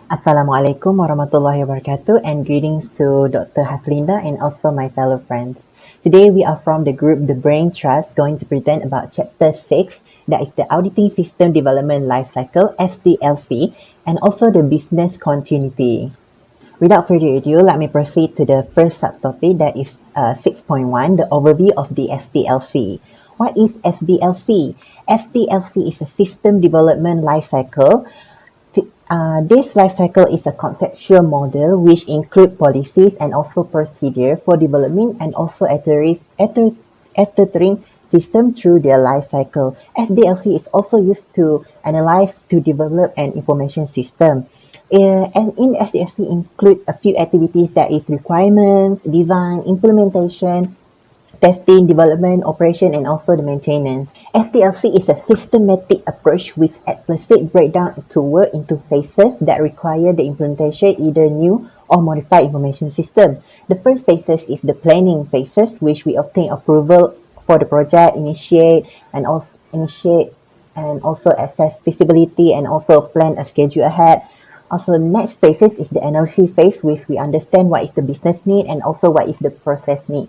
Assalamualaikum warahmatullahi wabarakatuh and greetings to Dr. Haslinda and also my fellow friends. Today we are from the group TheBrainTrust going to present about Chapter 6, that is the Auditing System Development Lifecycle (SDLC) and also the business continuity. Without further ado, let me proceed to the first subtopic, that is 6.1, the overview of the SDLC. What is SDLC? SDLC is a system development lifecycle. This life cycle is a conceptual model which includes policies and also procedure for developing and also iterating system through their life cycle. SDLC is also used to analyze to develop an information system. And in SDLC include a few activities, that is requirements, design, implementation, testing, development, operation, and also the maintenance. SDLC is a systematic approach with explicit breakdown to work into phases that require the implementation either new or modified information system. The first phases is the planning phases, which we obtain approval for the project, initiate and also assess feasibility and also plan a schedule ahead. Also, next phases is the analysis phase, which we understand what is the business need and also what is the process need.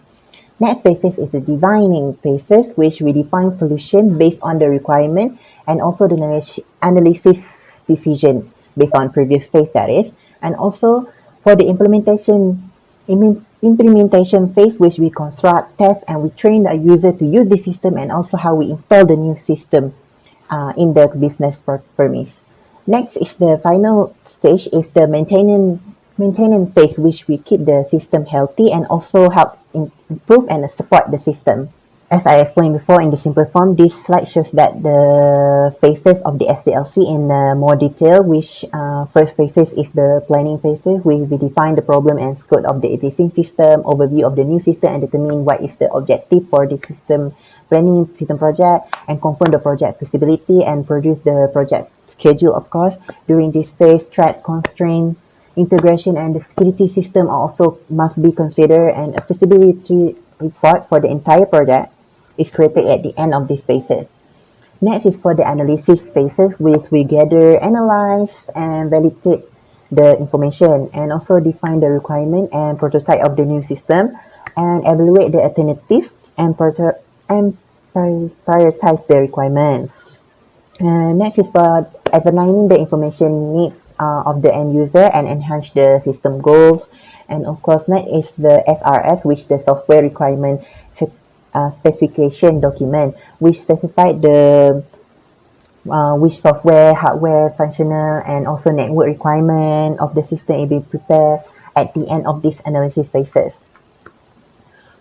Next phases is the designing phases, which we define solution based on the requirement and also the analysis decision based on previous phase, that is. And also for the implementation phase, which we construct, test, and we train the user to use the system and also how we install the new system in the business premise. Next is the final stage is the maintenance phase, which we keep the system healthy and also help improve and support the system. As I explained before in the simple form, this slide shows that the phases of the SDLC in more detail, which first phases is the planning phases, where we define the problem and scope of the existing system, overview of the new system, and determine what is the objective for the system planning system project, and confirm the project feasibility and produce the project schedule, of course. During this phase, threats, constraints, integration, and the security system also must be considered, and a feasibility report for the entire project is created at the end of these phases. Next is for the analysis phases, which we gather, analyze, and validate the information, and also define the requirement and prototype of the new system, and evaluate the alternatives and prioritize the requirement. Next is for examining the information needs of the end user and enhance the system goals. And of course, next is the SRS, which the software requirement specification document, which specify the which software, hardware, functional, and also network requirement of the system will be prepared at the end of these analysis phases.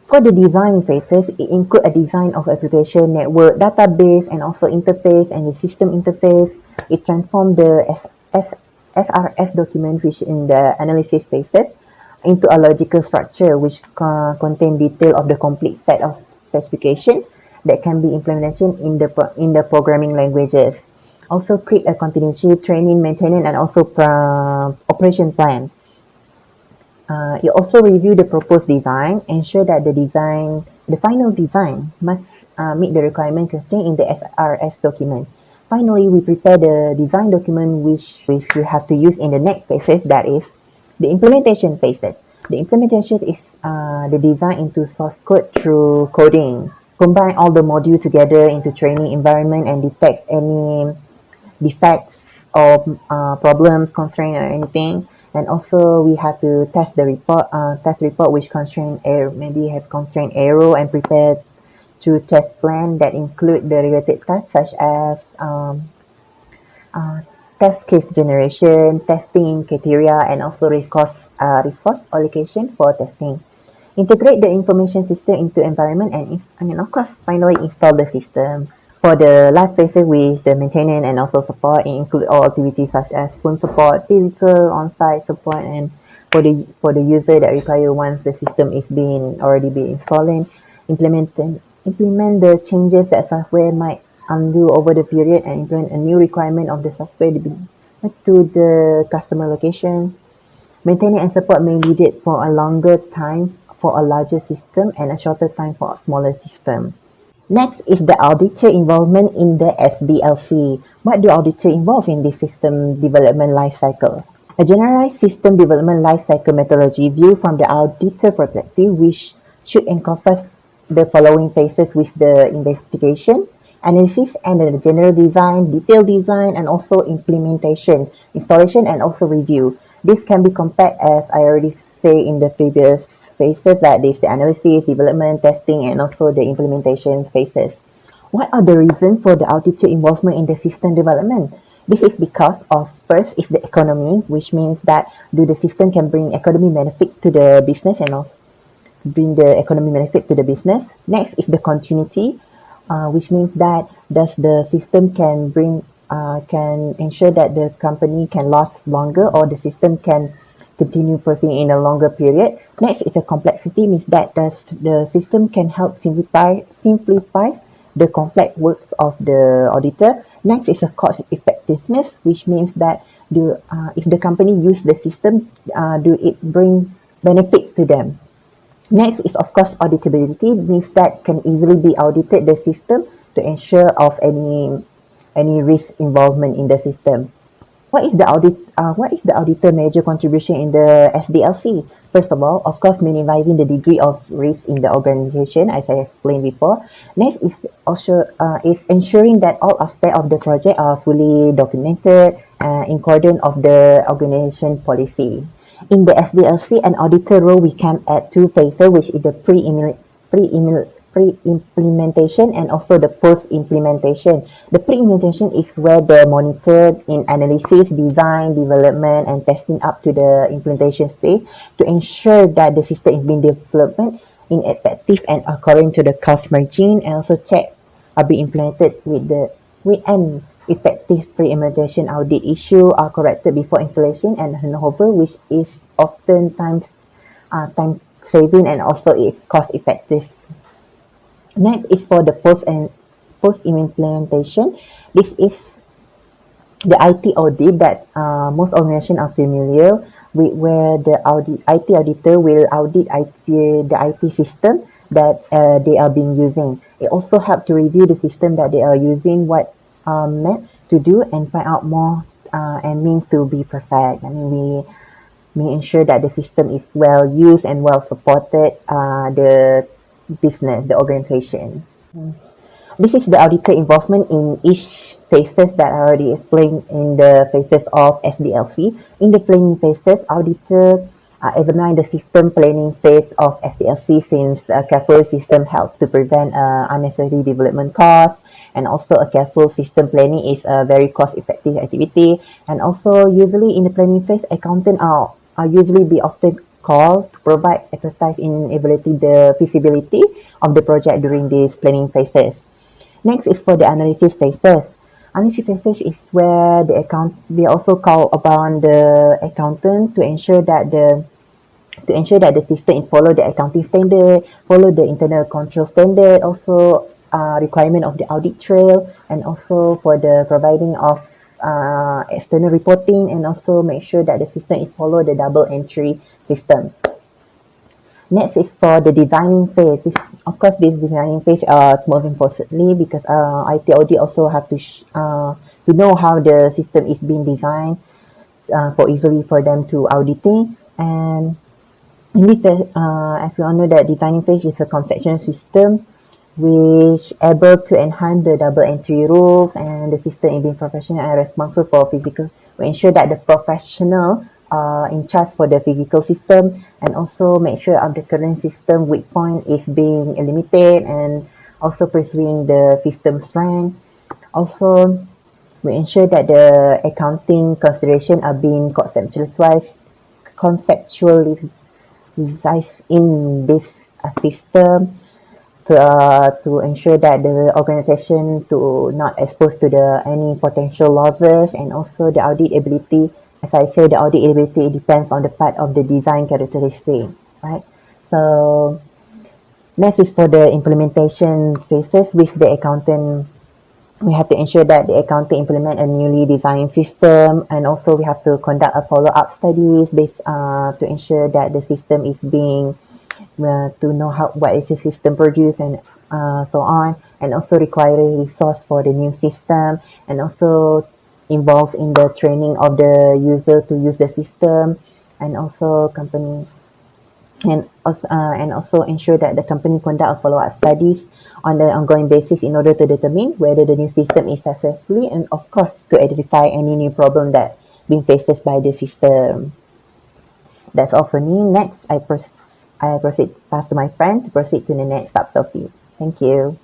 For the design phases, it includes a design of application, network, database, and also interface and the system interface. It transforms the SRS document, which in the analysis phases, into a logical structure which contain detail of the complete set of specification that can be implemented in the programming languages. Also create a continuity, training, maintenance, and also operation plan. You also review the proposed design, ensure that the final design must meet the requirement contained in the SRS document. Finally, we prepare the design document which we have to use in the next phases, that is the implementation phases. The implementation is the design into source code through coding. Combine all the modules together into training environment and detect any defects or problems, constraints, or anything. And also we have to test the report, which constraint error, maybe have constraint error, and prepare to test plan that include the related tasks such as test case generation, testing criteria, and also resource allocation for testing. Integrate the information system into environment and of course finally install the system. For the last phases, which the maintenance and also support, it include all activities such as phone support, physical on-site support, and for the user that require once the system is already being installed, implement the changes that software might undo over the period, and implement a new requirement of the software to the customer location. Maintenance and support may be needed for a longer time for a larger system and a shorter time for a smaller system. Next is the auditor involvement in the SDLC. What do auditor involve in the system development lifecycle? A generalized system development lifecycle methodology viewed from the auditor perspective, which should encompass the following phases with the investigation, analysis, and the general design, detailed design, and also implementation, installation, and also review. This can be compared, as I already say in the previous phases, that is the analysis, development, testing, and also the implementation phases. What are the reasons for the auditor involvement in the system development? This is because of first is the economy, which means that do the system can bring economy benefits to the business and also bring the economy benefits to the business. Next is the continuity, which means that does the system can ensure that the company can last longer or the system can continue proceeding in a longer period. Next is the complexity, means that does the system can help simplify the complex works of the auditor. Next is a cost effectiveness, which means that if the company use the system, do it bring benefits to them. Next is of course auditability, means that can easily be audited the system to ensure of any risk involvement in the system. What is the auditor major contribution in the SDLC? First of all, of course, minimizing the degree of risk in the organization, as I explained before. Next is also is ensuring that all aspects of the project are fully documented in accordance of the organization policy. In the SDLC, an auditor role we can add two phases, which is the pre-implementation and also the post-implementation. The pre-implementation is where the monitor in analysis, design, development, and testing up to the implementation stage to ensure that the system is being developed in effective and according to the cost margin, and also check are being implemented with an effective pre-implementation audit issue are corrected before installation and handover, which is oftentimes time saving and also is cost effective. Next is for the post implementation. This is the IT audit that most organizations are familiar with, where the IT auditor will audit the IT system that they are being using. It also helps to review the system that they are using, what meant to do, and find out more and means to be perfect. I mean, we ensure that the system is well used and well supported the business, the organization. This is the auditor involvement in each phases that I already explained in the phases of SDLC. In the planning phases, auditor examine the system planning phase of SDLC, since a careful system helps to prevent unnecessary development costs, and also a careful system planning is a very cost-effective activity. And also usually in the planning phase, accountants are usually be often called to provide expertise in evaluating the feasibility of the project during these planning phases. Next is for the analysis phases. Analysis phases is where they also call upon the accountant to ensure that the system is follow the accounting standard, follow the internal control standard, also requirement of the audit trail, and also for the providing of external reporting, and also make sure that the system is follow the double entry system. Next is for the designing phase. Of course, this designing phase most importantly, because IT audit also have to know how the system is being designed for easily for them to auditing. And in this, as we all know, that designing phase is a conceptual system which able to enhance the double entry rules, and the system is being professional and responsible for physical. We ensure that the professional in charge for the physical system, and also make sure of the current system weak point is being eliminated, and also pursuing the system strength. Also, we ensure that the accounting consideration are being conceptualized in this system to ensure that the organization to not exposed to any potential losses, and also the audit ability. As I say, the audit ability depends on the part of the design characteristic, right? So next is for the implementation phases with the accountant. We have to ensure that the accountant implement a newly designed system, and also we have to conduct a follow-up studies based to ensure that the system is being to know what is the system produce, and so on, and also require resource for the new system, and also involved in the training of the user to use the system, and also company and also ensure that the company conduct a follow-up studies on the ongoing basis in order to determine whether the new system is successfully, and of course to identify any new problem that being faced by the system. That's all for me. Next, I proceed pass to my friend to proceed to the next subtopic. Thank you.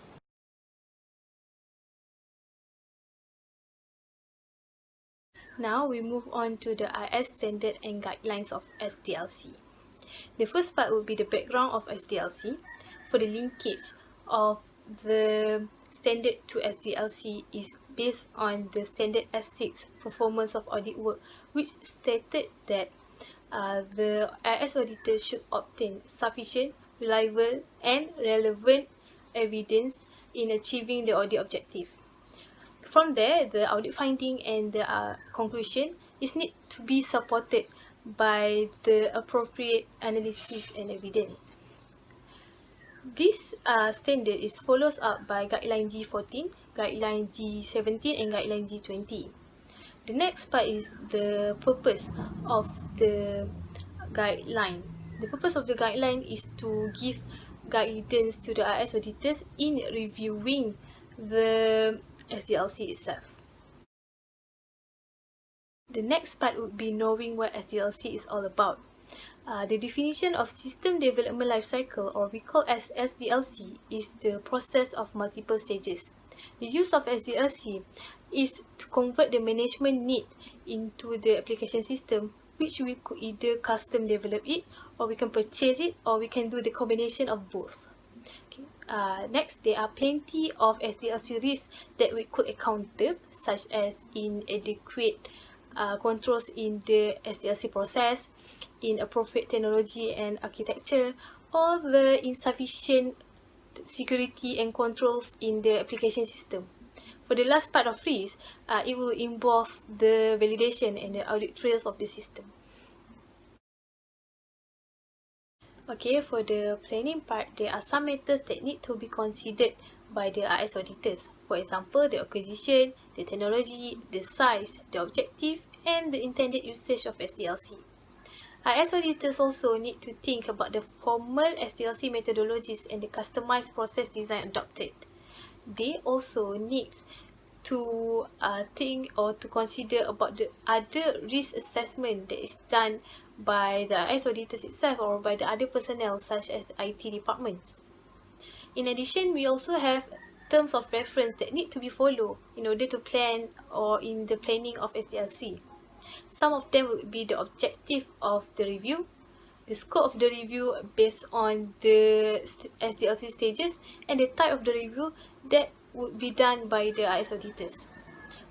Now we move on to the IS standard and guidelines of SDLC. The first part will be the background of SDLC. For the linkage of the standard to SDLC is based on the standard S6 performance of audit work, which stated that the IS auditor should obtain sufficient, reliable and relevant evidence in achieving the audit objective. From there, the audit finding and the conclusion is need to be supported by the appropriate analysis and evidence. This standard is follows up by Guideline G14, Guideline G17 and Guideline G20. The next part is the purpose of the guideline. The purpose of the guideline is to give guidance to the IS auditors in reviewing the SDLC itself. The next part would be knowing what SDLC is all about. The definition of System Development Lifecycle, or we call as SDLC, is the process of multiple stages. The use of SDLC is to convert the management need into the application system, which we could either custom develop it, or we can purchase it, or we can do the combination of both. Okay. Next, there are plenty of SDLC risks that we could encounter, such as inadequate controls in the SDLC process, inappropriate technology and architecture, or the insufficient security and controls in the application system. For the last part of risk, it will involve the validation and the audit trails of the system. Okay, for the planning part, there are some matters that need to be considered by the IS auditors. For example, the acquisition, the technology, the size, the objective, and the intended usage of SDLC. IS auditors also need to think about the formal SDLC methodologies and the customized process design adopted. They also need to think or to consider about the other risk assessment that is done by the IS auditors itself or by the other personnel such as IT departments. In addition, we also have terms of reference that need to be followed in order to plan or in the planning of SDLC. Some of them would be the objective of the review, the scope of the review based on the SDLC stages, and the type of the review that would be done by the IS auditors.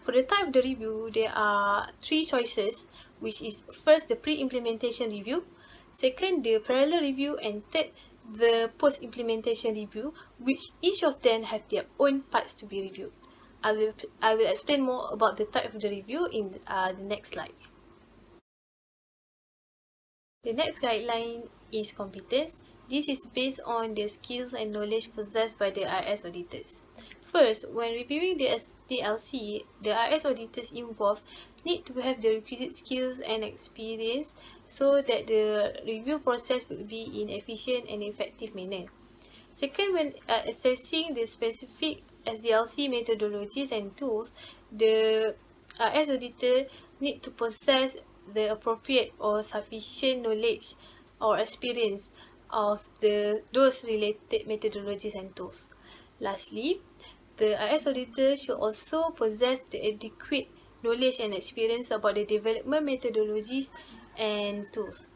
For the type of the review, there are three choices, which is first the pre-implementation review, second the parallel review, and third the post-implementation review, which each of them have their own parts to be reviewed. I will explain more about the type of the review in the next slide. The next guideline is competence. This is based on the skills and knowledge possessed by the IS auditors. First, when reviewing the SDLC, the IS auditors involved need to have the requisite skills and experience so that the review process will be in efficient and effective manner. Second, when assessing the specific SDLC methodologies and tools, the IS auditor need to possess the appropriate or sufficient knowledge or experience of those related methodologies and tools. Lastly, the IS auditor should also possess the adequate knowledge and experience about the development methodologies and tools.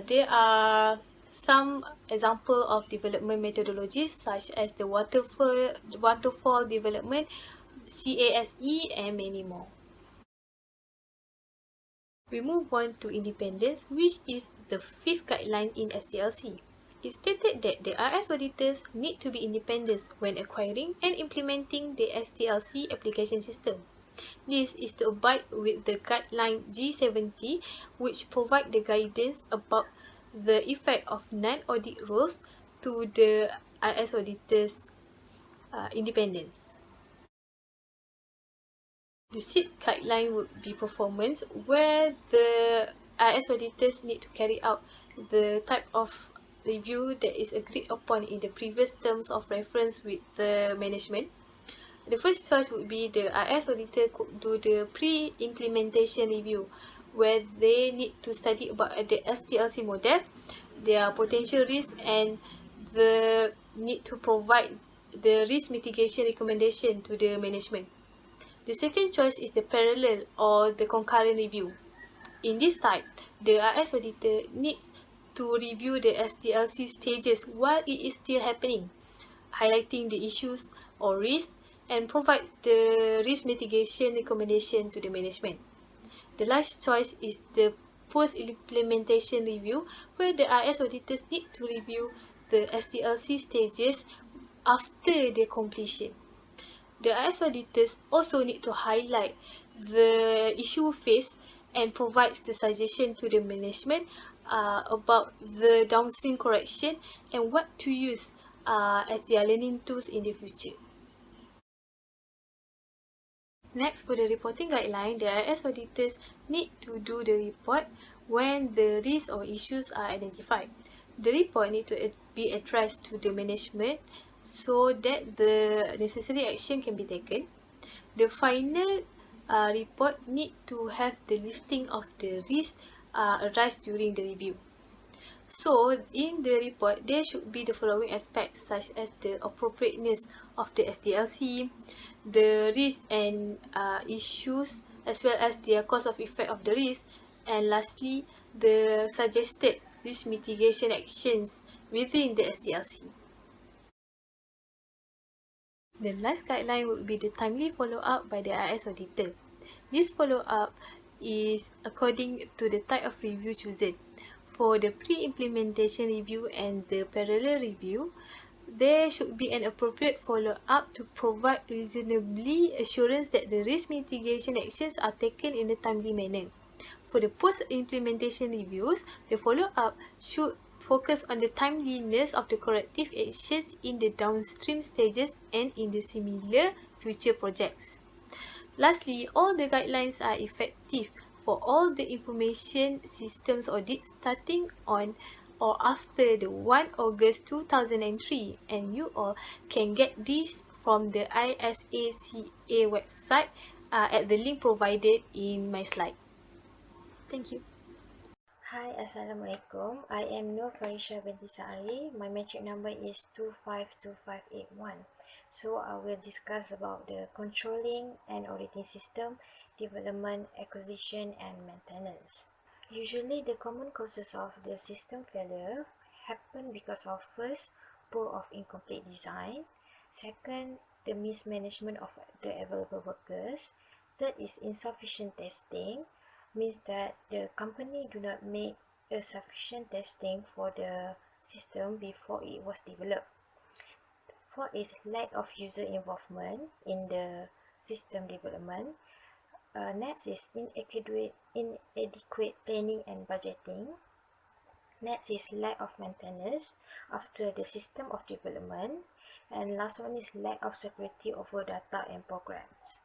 There are some example of development methodologies such as the waterfall development, CASE, and many more. We move on to independence, which is the fifth guideline in SDLC. It stated that the IS auditors need to be independent when acquiring and implementing the SDLC application system. This is to abide with the guideline G70, which provide the guidance about the effect of non-audit roles to the IS auditors' independence. The sixth guideline would be performance, where the IS auditors need to carry out the type of review that is agreed upon in the previous terms of reference with the management. The first choice would be the IS auditor could do the pre-implementation review, where they need to study about the SDLC model, their potential risks, and the need to provide the risk mitigation recommendation to the management. The second choice is the parallel or the concurrent review. In this type, the IS auditor needs to review the SDLC stages while it is still happening, highlighting the issues or risks, and provides the risk mitigation recommendation to the management. The last choice is the post-implementation review, where the IS auditors need to review the SDLC stages after their completion. The IS auditors also need to highlight the issue faced and provides the suggestion to the management about the downstream correction and what to use as their learning tools in the future. Next, for the reporting guideline, the IS auditors need to do the report when the risks or issues are identified. The report needs to be addressed to the management so that the necessary action can be taken. The final report need to have the listing of the risks arise during the review. So, in the report, there should be the following aspects such as the appropriateness of the SDLC, the risk and issues, as well as the cause of effect of the risk, and lastly, the suggested risk mitigation actions within the SDLC. The last guideline would be the timely follow-up by the IS auditor. This follow-up is according to the type of review chosen. For the pre-implementation review and the parallel review, there should be an appropriate follow-up to provide reasonably assurance that the risk mitigation actions are taken in a timely manner. For the post-implementation reviews, the follow-up should focus on the timeliness of the corrective actions in the downstream stages and in the similar future projects. Lastly, all the guidelines are effective for all the information systems audits starting on or after the 1 August 2003, and you all can get this from the ISACA website at the link provided in my slide. Thank you. Hi, Assalamualaikum. I am Nur Farisha binti Sari. My metric number is 252581. So I will discuss about the controlling and auditing system, development, acquisition, and maintenance. Usually, the common causes of the system failure happen because of first, poor of incomplete design. Second, the mismanagement of the available workers. Third is insufficient testing, means that the company do not make a sufficient testing for the system before it was developed. Fourth is lack of user involvement in the system development. Next is inadequate planning and budgeting. Next is lack of maintenance after the system of development. And last one is lack of security over data and programs.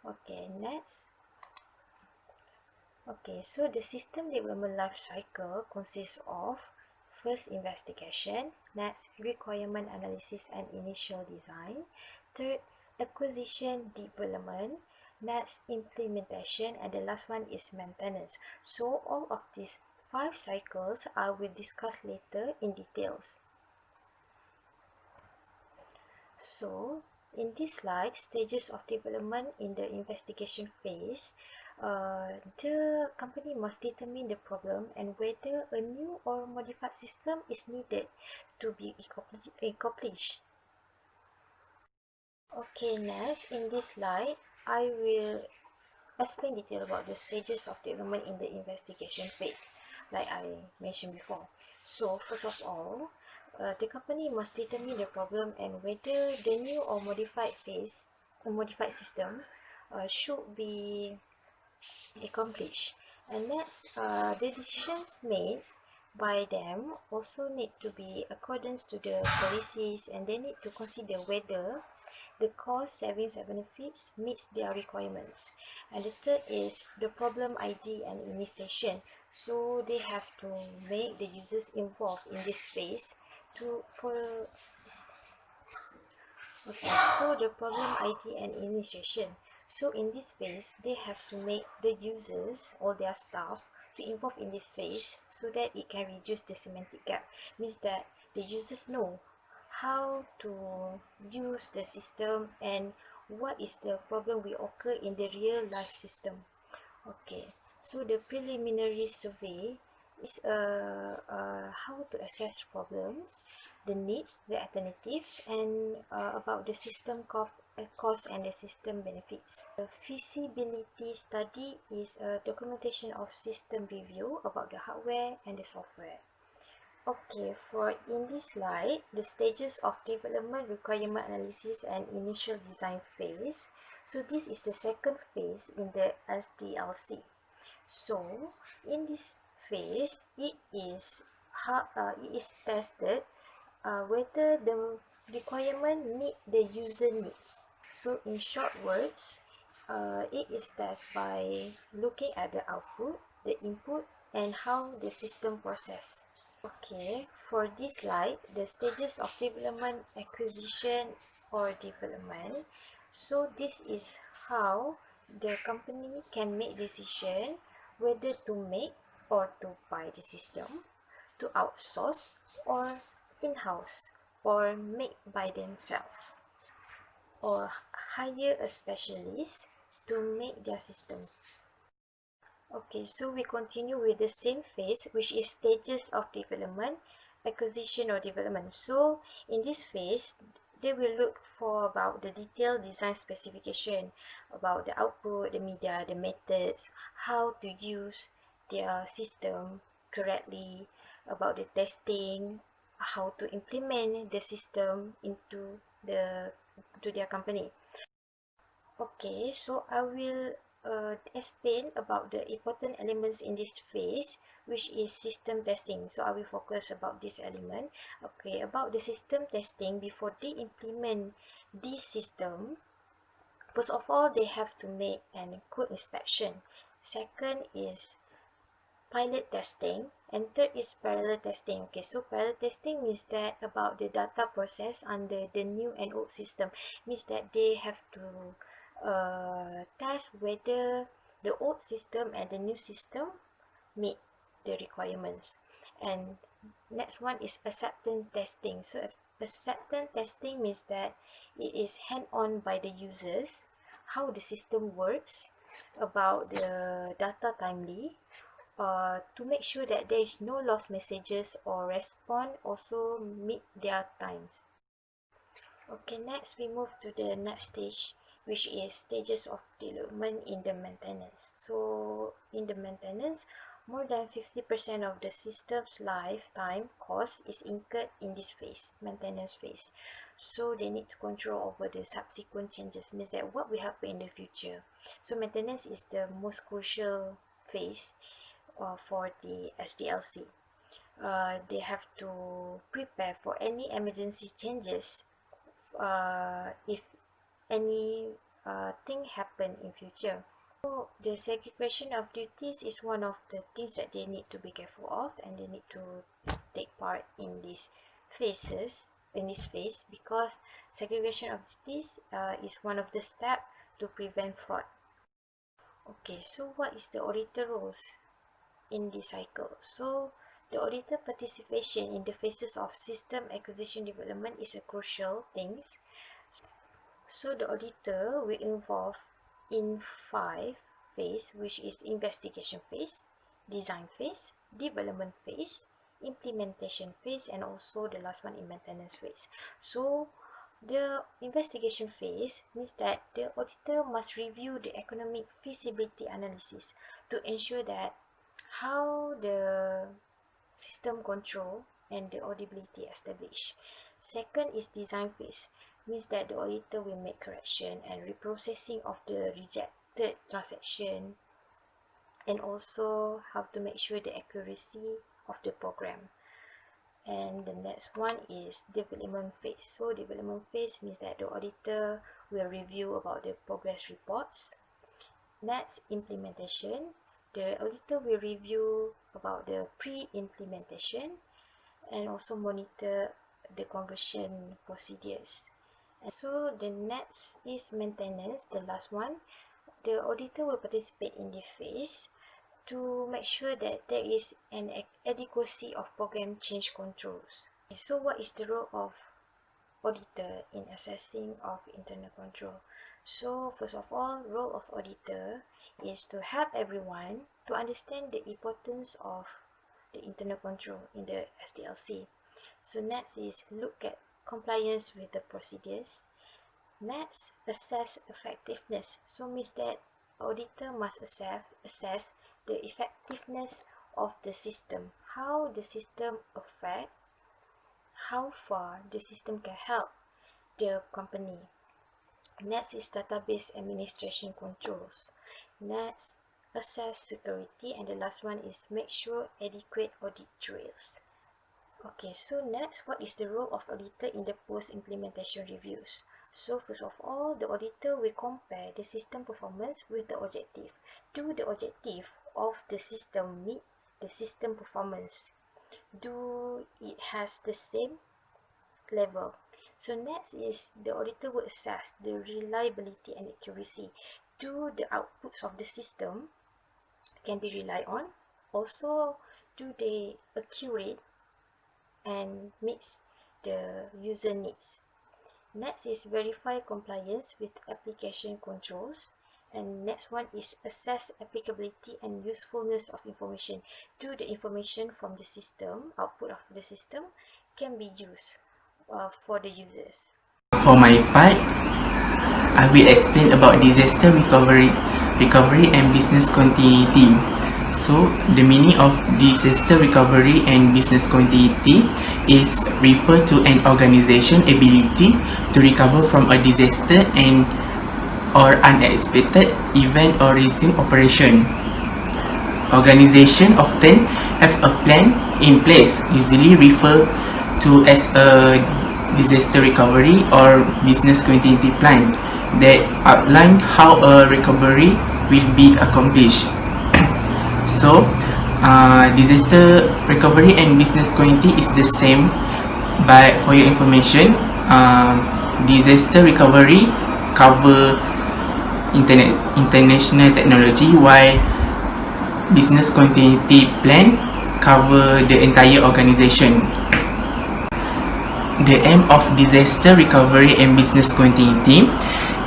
Okay, next. Okay, so the system development life cycle consists of first investigation, next requirement analysis and initial design, third acquisition development, next implementation, and the last one is maintenance. So all of these 5 cycles I will discuss later in details. So in this slide, stages of development in the investigation phase, the company must determine the problem and whether a new or modified system is needed to be accomplished. Okay, next in this slide, I will explain detail about the stages of development in the investigation phase, like I mentioned before. So first of all, the company must determine the problem and whether the new or modified system should be accomplished. And next, the decisions made by them also need to be accordance to the policies, and they need to consider whether The cost savings and benefits meets their requirements. And the third is the problem ID and initiation. So they have to make the users involved in this phase okay, so the problem ID and initiation. So in this phase, they have to make the users or their staff to involve in this phase so that it can reduce the semantic gap. Means that the users know how to use the system and what is the problem will occur in the real life system. Okay, so the preliminary survey is how to assess problems, the needs, the alternative, and about the system cost and the system benefits. The feasibility study is a documentation of system review about the hardware and the software. Okay, for in this slide, the stages of development, requirement analysis, and initial design phase. So this is the second phase in the SDLC. So in this phase, it is tested whether the requirement meet the user needs. So in short words, it is tested by looking at the output, the input, and how the system process. Okay, for this slide, the stages of development, acquisition, or development. So this is how the company can make decision whether to make or to buy the system, to outsource or in-house, or make by themselves, or hire a specialist to make their system. Okay, so we continue with the same phase, which is stages of development, acquisition or development. So in this phase, they will look for about the detailed design specification, about the output, the media, the methods, how to use their system correctly, about the testing, how to implement the system into their company. Okay, so I will explain about the important elements in this phase, which is system testing. So I will focus about this element. Okay, about the system testing, before they implement this system, first of all, they have to make an code inspection. Second is pilot testing, and third is parallel testing. Okay, so parallel testing means that about the data process under the new and old system, means that they have to test whether the old system and the new system meet the requirements. And next one is acceptance testing. So acceptance testing means that it is hand-on by the users, how the system works, about the data timely, to make sure that there is no lost messages or respond also meet their times. Okay, next we move to the next stage, which is stages of development in the maintenance. So in the maintenance, more than 50% of the system's lifetime cost is incurred in this phase, maintenance phase. So they need to control over the subsequent changes, means that what will happen in the future. So maintenance is the most crucial phase for the SDLC. They have to prepare for any emergency changes if any thing happen in future. So the segregation of duties is one of the things that they need to be careful of, and they need to take part in these phases, in this phase, because segregation of duties is one of the steps to prevent fraud. Okay, so what is the auditor roles in this cycle? So the auditor participation in the phases of system acquisition development is a crucial thing. So the auditor will involve in 5 phase, which is investigation phase, design phase, development phase, implementation phase, and also the last one in maintenance phase. So the investigation phase means that the auditor must review the economic feasibility analysis to ensure that how the system control and the audibility established. Second is design phase, means that the auditor will make correction and reprocessing of the rejected transaction, and also have to make sure the accuracy of the program. And the next one is development phase. So development phase means that the auditor will review about the progress reports. Next, implementation. The auditor will review about the pre-implementation and also monitor the conversion procedures. And so the next is maintenance, the last one. The auditor will participate in this phase to make sure that there is an adequacy of program change controls. So what is the role of auditor in assessing of internal control? So first of all, role of auditor is to help everyone to understand the importance of the internal control in the SDLC. So next is look at compliance with the procedures. Next, assess effectiveness. So means that auditor must assess the effectiveness of the system, how the system affect, how far the system can help the company. Next is database administration controls. Next, assess security, and the last one is make sure adequate audit trails. Okay, so next, what is the role of auditor in the post-implementation reviews? So first of all, the auditor will compare the system performance with the objective. Do the objective of the system meet the system performance? Do it has the same level? So next is the auditor will assess the reliability and accuracy. Do the outputs of the system can be relied on? Also, do they accurate and meets the user needs? Next is verify compliance with application controls. And next one is assess applicability and usefulness of information. Do the information from the system, output of the system, can be used for the users? For my part, I will explain about disaster recovery and business continuity. So, the meaning of disaster recovery and business continuity is refer to an organization ability to recover from a disaster and or unexpected event or resume operation. Organization often have a plan in place, usually referred to as a disaster recovery or business continuity plan that outline how a recovery will be accomplished. So, disaster recovery and business continuity is the same, but for your information, disaster recovery cover international technology, while business continuity plan cover the entire organization. The aim of disaster recovery and business continuity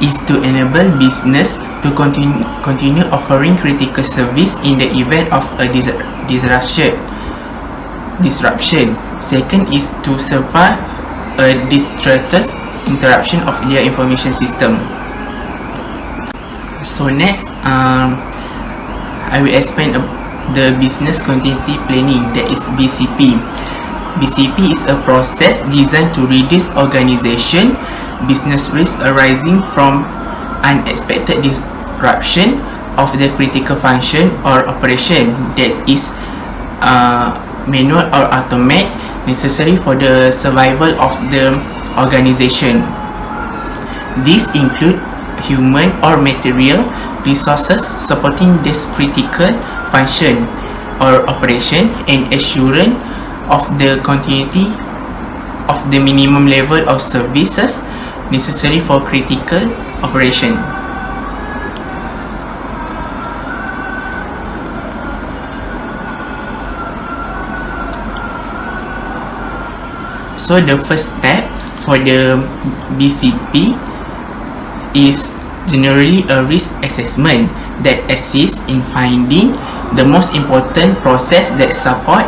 is to enable business to continue offering critical service in the event of a disruption. Second is to survive a disastrous interruption of their information system. So next, I will explain the business continuity planning, that is BCP. BCP is a process designed to reduce organization business risk arising from unexpected disruption of the critical function or operation that is manual or automated, necessary for the survival of the organization. These include human or material resources supporting this critical function or operation and assurance of the continuity of the minimum level of services necessary for critical operation. So the first step for the BCP is generally a risk assessment that assists in finding the most important process that support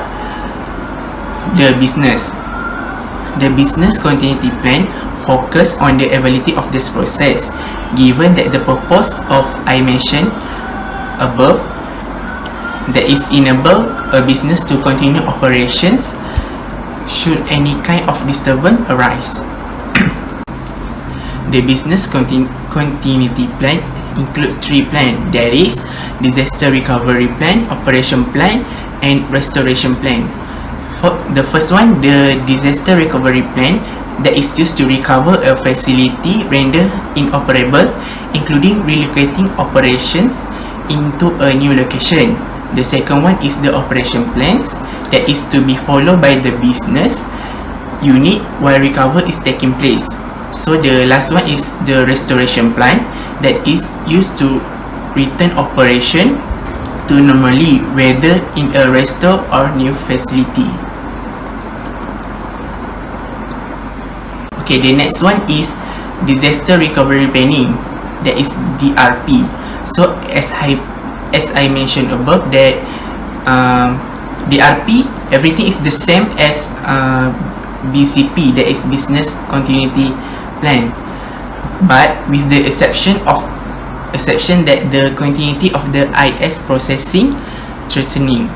the business. The business continuity plan focus on the ability of this process, given that the purpose of I mentioned above, that is enable a business to continue operations should any kind of disturbance arise. The business continuity plan include three plans, that is disaster recovery plan, operation plan, and restoration plan. For the first one, the disaster recovery plan that is used to recover a facility rendered inoperable, including relocating operations into a new location. The second one is the operation plans that is to be followed by the business unit while recovery is taking place. So the last one is the restoration plan that is used to return operation to normally, whether in a restore or new facility. Okay, the next one is disaster recovery planning, that is DRP. So as I mentioned above, that DRP, everything is the same as BCP, that is business continuity plan, but with the exception that the continuity of the IS processing threatening.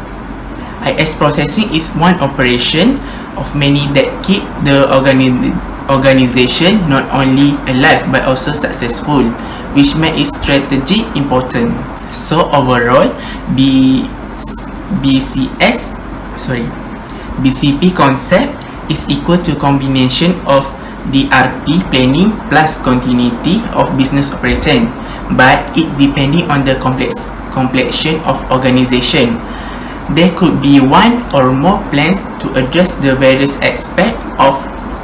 IS processing is one operation of many that keep the organization not only alive but also successful, which makes its strategy important. So overall, BCP concept is equal to combination of DRP planning plus continuity of business operation, but it depending on the complexion of organization. There could be one or more plans to address the various aspects of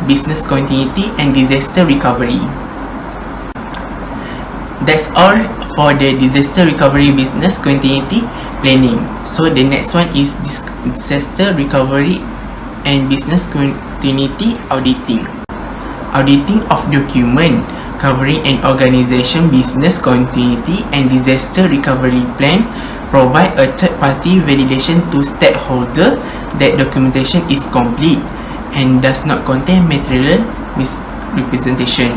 business continuity and disaster recovery. That's all for the disaster recovery business continuity planning. So the next one is disaster recovery and business continuity auditing. Auditing of document covering an organization business continuity and disaster recovery plan provide a third-party validation to stakeholder that documentation is complete and does not contain material misrepresentation.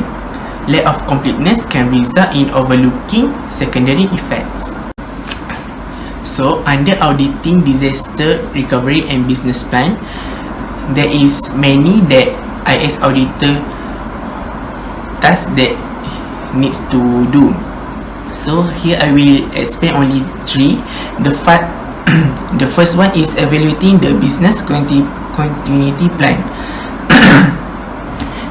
Lack of completeness can result in overlooking secondary effects. So, under auditing disaster recovery and business plan, there is many that IS auditor tasks that needs to do. So here I will explain only three. The first one is evaluating the business continuity plan.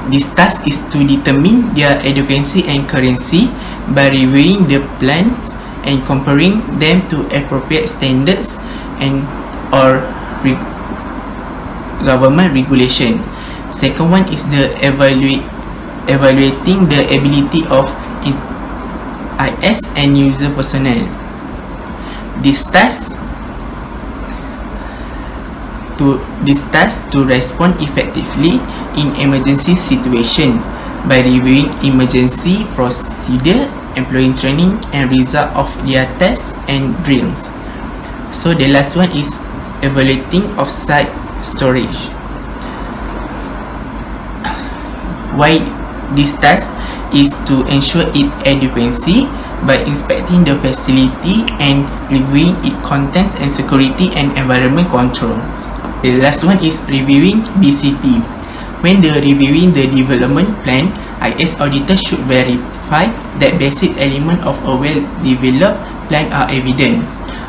This task is to determine their adequacy and currency by reviewing the plans and comparing them to appropriate standards and or government regulation. Second one is the evaluating the ability of IS and user personnel. This task to respond effectively in emergency situation by reviewing emergency procedure, employee training and result of their tests and drills. So the last one is evaluating offsite storage. Why this task is to ensure its adequacy by inspecting the facility and reviewing its contents and security and environment controls. The last one is reviewing BCP. When reviewing the development plan, IS auditor should verify that basic elements of a well-developed plan are evident.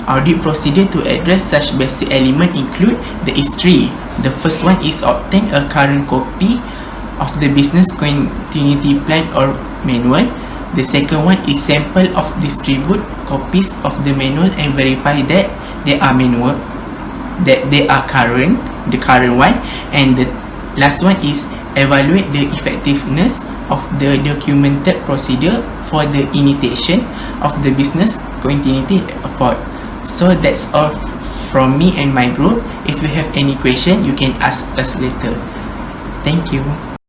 Audit procedure to address such basic elements include the history. The first one is obtain a current copy of the business continuity plan or manual. The second one is sample of distribute copies of the manual and verify that they are current, the current one. And the last one is evaluate the effectiveness of the documented procedure for the initiation of the business continuity effort. So that's all from me and my group. If you have any question, you can ask us later. Thank you.